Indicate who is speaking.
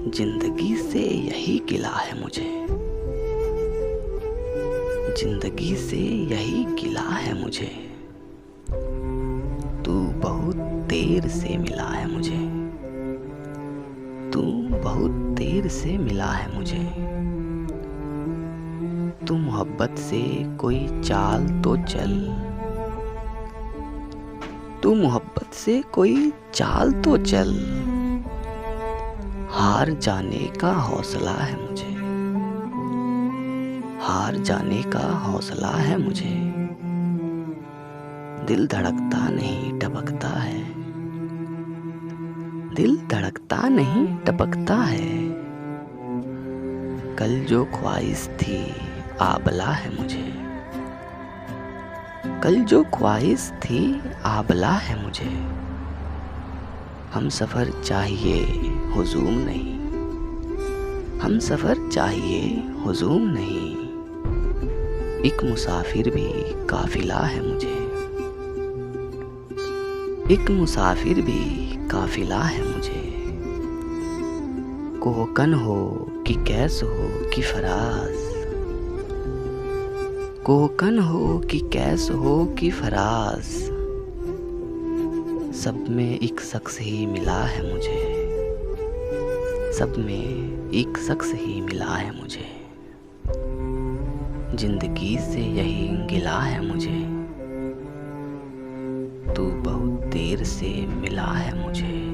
Speaker 1: जिंदगी से यही गिला है मुझे, जिंदगी से यही गिला है मुझे। तू बहुत देर से मिला है मुझे, तू बहुत देर से मिला है मुझे। तू मोहब्बत से कोई चाल तो चल, तू मोहब्बत से कोई चाल तो चल। हार जाने का हौसला है मुझे, हार जाने का हौसला है मुझे। दिल धड़कता नहीं टपकता है, दिल धड़कता नहीं टपकता है। कल जो ख्वाहिश थी आबला है मुझे, कल जो ख्वाहिश थी आबला है मुझे। हम सफ़र चाहिए हुजूम नहीं, हम सफ़र चाहिए हुजूम नहीं। एक मुसाफिर भी काफिला है मुझे, एक मुसाफिर भी काफिला है मुझे। कोहकन हो कि कैस हो कि फराज, कोहकन हो कि कैस हो कि फराज। सब में एक शख्स ही मिला है मुझे, सब में एक शख्स ही मिला है मुझे। जिंदगी से यही गिला है मुझे, तू बहुत देर से मिला है मुझे।